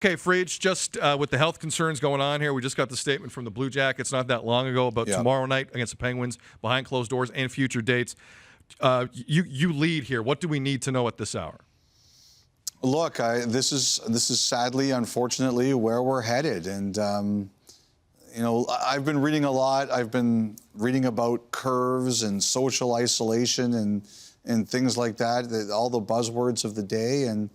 Okay, Freach, just with the health concerns going on here, we just got the statement from the Blue Jackets not that long ago about tomorrow night against the Penguins, behind closed doors, and future dates. You lead here. What do we need to know at this hour? Look, this is sadly, unfortunately, where we're headed. And, I've been reading a lot. I've been reading about curves and social isolation and things like that, all the buzzwords of the day. And,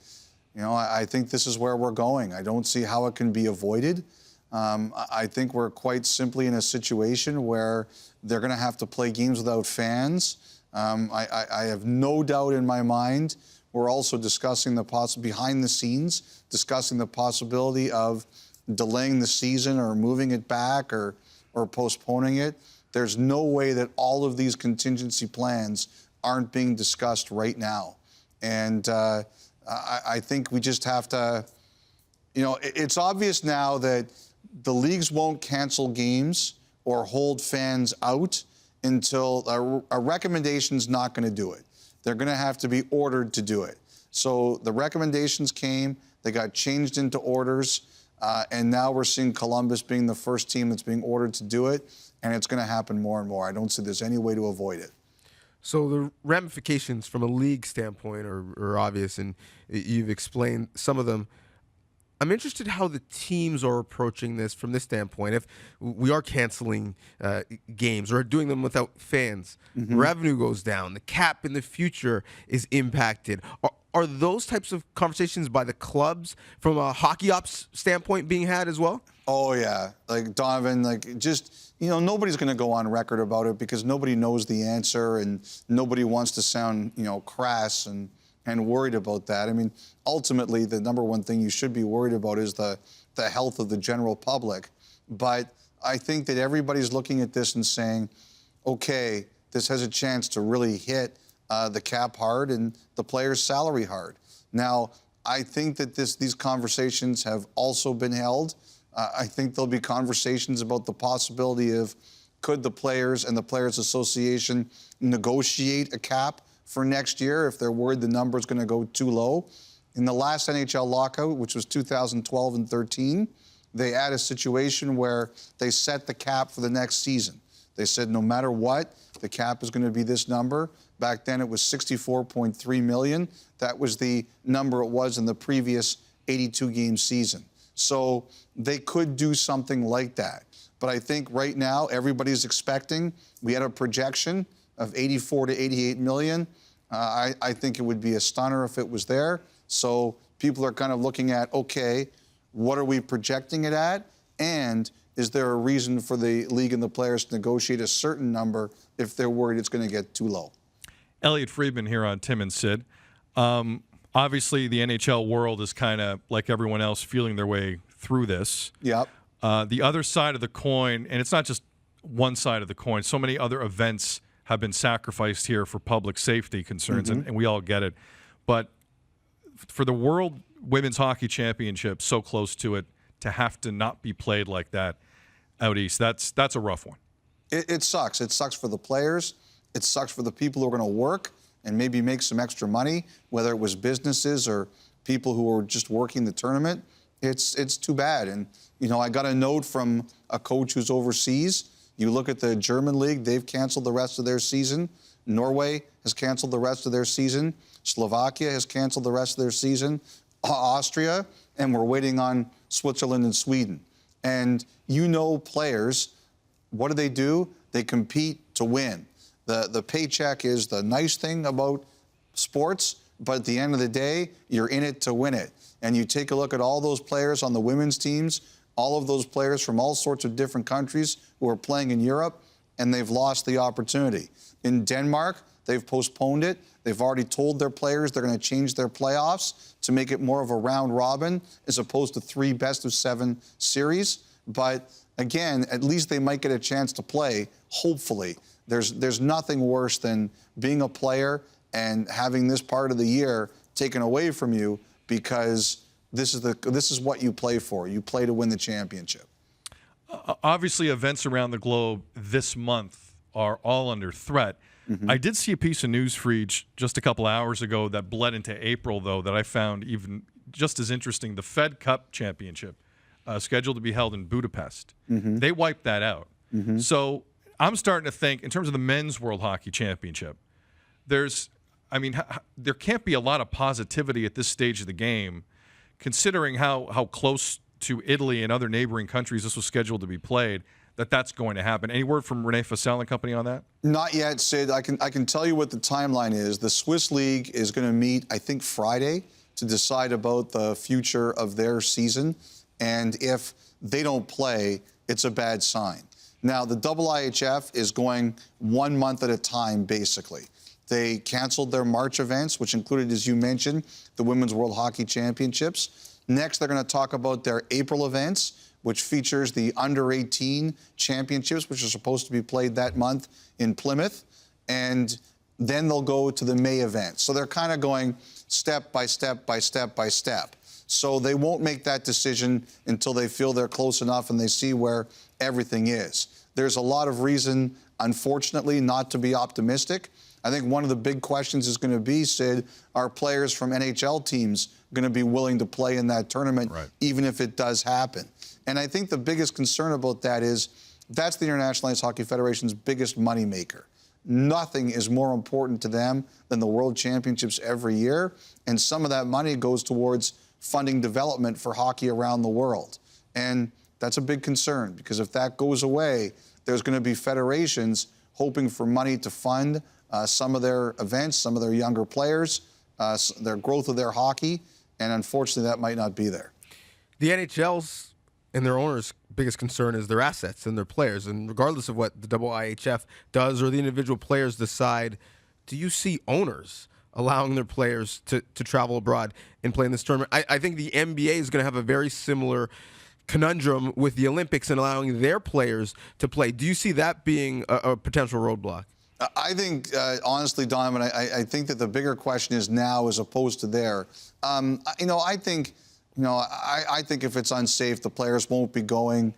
I think this is where we're going. I don't see how it can be avoided. I think we're quite simply in a situation where they're going to have to play games without fans. I have no doubt in my mind. We're also discussing behind the scenes, discussing the possibility of delaying the season or moving it back or postponing it. There's no way that all of these contingency plans aren't being discussed right now. And I think we just have to, it's obvious now that the leagues won't cancel games or hold fans out until a recommendation's not going to do it. They're going to have to be ordered to do it. So the recommendations came, they got changed into orders, and now we're seeing Columbus being the first team that's being ordered to do it, and it's going to happen more and more. I don't see there's any way to avoid it. So the ramifications from a league standpoint are obvious, and you've explained some of them. I'm interested how the teams are approaching this from this standpoint. If we are canceling games or doing them without fans, revenue goes down, the cap in the future is impacted. Are those types of conversations by the clubs from a hockey ops standpoint being had as well? Oh, yeah. Like, Donovan, nobody's going to go on record about it because nobody knows the answer and nobody wants to sound, crass and worried about that. I mean, ultimately, the number one thing you should be worried about is the health of the general public. But I think that everybody's looking at this and saying, okay, this has a chance to really hit the cap hard and the players' salary hard. Now, I think that these conversations have also been held. I think there'll be conversations about the possibility of could the players and the Players Association negotiate a cap for next year if they're worried the number is going to go too low. In the last NHL lockout, which was 2012 and 13, they had a situation where they set the cap for the next season. They said no matter what, the cap is going to be this number. Back then it was $64.3 million. That was the number it was in the previous 82-game season. So they could do something like that. But I think right now everybody's expecting, we had a projection of 84 to 88 million. I think it would be a stunner if it was there. So people are kind of looking at, okay, what are we projecting it at? And is there a reason for the league and the players to negotiate a certain number if they're worried it's going to get too low? Elliotte Friedman here on Tim and Sid. Obviously, the NHL world is kind of like everyone else feeling their way through this. Yep. The other side of the coin, and it's not just one side of the coin, so many other events have been sacrificed here for public safety concerns, and we all get it. But for the World Women's Hockey Championship, so close to it, to have to not be played like that out east, that's a rough one. It sucks. It sucks for the players. It sucks for the people who are going to work and maybe make some extra money, whether it was businesses or people who were just working the tournament. It's too bad. And, I got a note from a coach who's overseas. You look at the German league, they've canceled the rest of their season. Norway has canceled the rest of their season. Slovakia has canceled the rest of their season. Austria, and we're waiting on Switzerland and Sweden. And players, what do? They compete to win. The paycheck is the nice thing about sports, but at the end of the day, you're in it to win it. And you take a look at all those players on the women's teams, all of those players from all sorts of different countries who are playing in Europe, and they've lost the opportunity. In Denmark, they've postponed it. They've already told their players they're going to change their playoffs to make it more of a round robin as opposed to 3 best-of-7 series. But again, at least they might get a chance to play, hopefully. There's nothing worse than being a player and having this part of the year taken away from you because this is what you play for. You play to win the championship. Obviously, events around the globe this month are all under threat. I did see a piece of news, Freed, just a couple hours ago that bled into April, though, that I found even just as interesting, the Fed Cup Championship, scheduled to be held in Budapest. They wiped that out. So I'm starting to think, in terms of the Men's World Hockey Championship, there can't be a lot of positivity at this stage of the game, considering how close to Italy and other neighboring countries this was scheduled to be played, that's going to happen. Any word from Renee Fassel and company on that? Not yet, Sid. I can tell you what the timeline is. The Swiss League is going to meet, I think, Friday to decide about the future of their season. And if they don't play, it's a bad sign. Now, the IIHF is going 1 month at a time, basically. They canceled their March events, which included, as you mentioned, the Women's World Hockey Championships. Next, they're going to talk about their April events, which features the Under-18 Championships, which are supposed to be played that month in Plymouth. And then they'll go to the May event. So they're kind of going step by step by step by step. So they won't make that decision until they feel they're close enough and they see where everything is. There's a lot of reason, unfortunately, not to be optimistic. I think one of the big questions is going to be, Sid, are players from NHL teams going to be willing to play in that tournament, even if it does happen? And I think the biggest concern about that is that's the International Ice Hockey Federation's biggest moneymaker. Nothing is more important to them than the World Championships every year, and some of that money goes towards funding development for hockey around the world. And that's a big concern, because if that goes away, there's going to be federations hoping for money to fund some of their events, some of their younger players, their growth of their hockey, and unfortunately that might not be there. The NHL's and their owners' biggest concern is their assets and their players. And regardless of what the IIHF does or the individual players decide, do you see owners allowing their players to travel abroad and play in this tournament? I think the NBA is going to have a very similar conundrum with the Olympics and allowing their players to play. Do you see that being a potential roadblock? I think, honestly, Donovan, I think that the bigger question is now as opposed to there. I think if it's unsafe, the players won't be going.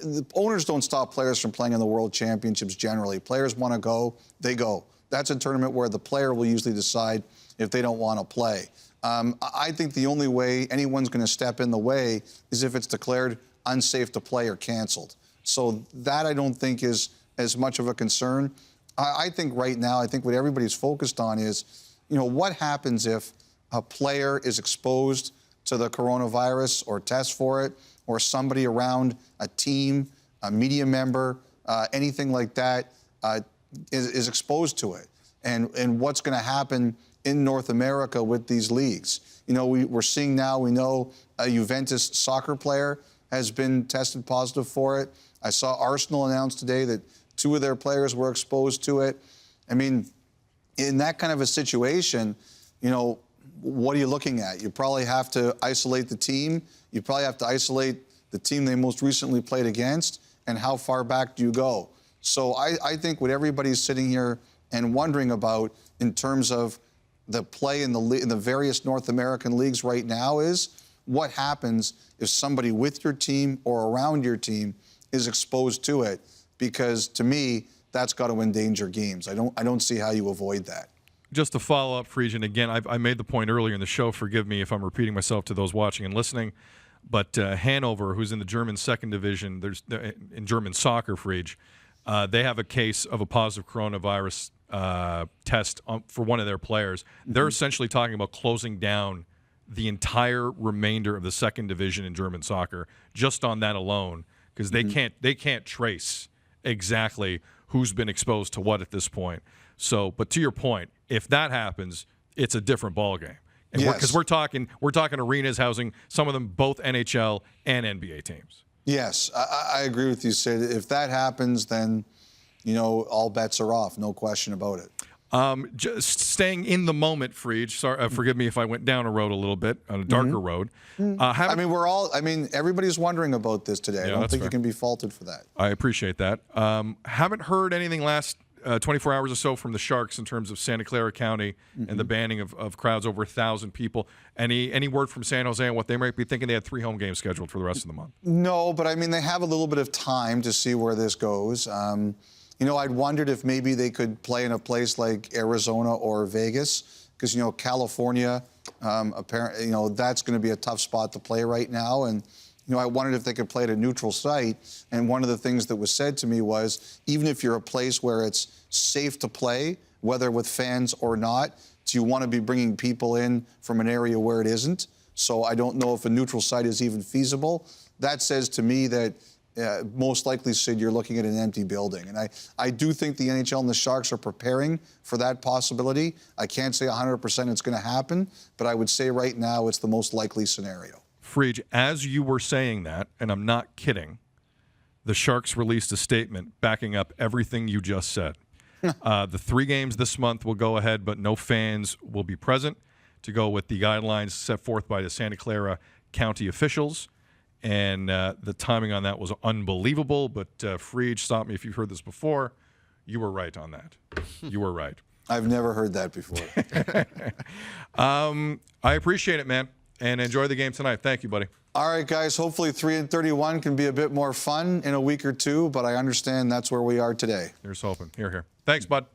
The owners don't stop players from playing in the World Championships generally. Players want to go, they go. That's a tournament where the player will usually decide if they don't want to play. I think the only way anyone's going to step in the way is if it's declared unsafe to play or canceled. So that I don't think is as much of a concern. I think right now, I think what everybody's focused on is, what happens if a player is exposed to the coronavirus or tests for it, or somebody around a team, a media member, anything like that is exposed to it. And what's going to happen in North America with these leagues. We're seeing now, we know a Juventus soccer player has been tested positive for it. I saw Arsenal announce today that 2 of their players were exposed to it. I mean, in that kind of a situation, what are you looking at? You probably have to isolate the team. You probably have to isolate the team they most recently played against, and how far back do you go? So I think what everybody's sitting here and wondering about in terms of the play in the various North American leagues right now is what happens if somebody with your team or around your team is exposed to it, because to me, that's got to endanger games. I don't see how you avoid that. Just to follow up, Friedman, again, I made the point earlier in the show, forgive me if I'm repeating myself to those watching and listening, but Hanover, who's in the German second division, in German soccer, Friedman, they have a case of a positive coronavirus test for one of their players. They're essentially talking about closing down the entire remainder of the second division in German soccer just on that alone, because they can't trace exactly who's been exposed to what at this point. So, but to your point, if that happens, it's a different ballgame. And because we're talking arenas housing some of them both NHL and NBA teams. Yes, I agree with you, Sid. If that happens, then all bets are off. No question about it. Just staying in the moment, Friedman. Sorry, forgive me if I went down a road a little bit, on a darker road. Everybody's wondering about this today. I don't think you can be faulted for that. I appreciate that. Haven't heard anything last 24 hours or so from the Sharks in terms of Santa Clara County and the banning of crowds over 1,000 people. Any word from San Jose on what they might be thinking? They had 3 home games scheduled for the rest of the month. No, but they have a little bit of time to see where this goes. I'd wondered if maybe they could play in a place like Arizona or Vegas because California, apparently, that's going to be a tough spot to play right now. And I wondered if they could play at a neutral site. And one of the things that was said to me was, even if you're a place where it's safe to play, whether with fans or not, do you want to be bringing people in from an area where it isn't? So I don't know if a neutral site is even feasible. That says to me that most likely, Sid, you're looking at an empty building. And I do think the NHL and the Sharks are preparing for that possibility. I can't say 100% it's going to happen, but I would say right now it's the most likely scenario. Friedge, as you were saying that, and I'm not kidding, the Sharks released a statement backing up everything you just said. The 3 games this month will go ahead, but no fans will be present to go with the guidelines set forth by the Santa Clara County officials. And the timing on that was unbelievable. But Friedge, stop me if you've heard this before. You were right on that. You were right. I've never heard that before. I appreciate it, man. And enjoy the game tonight. Thank you, buddy. All right, guys. Hopefully 3-31 can be a bit more fun in a week or two, but I understand that's where we are today. Here's hoping. Here. Thanks, bud.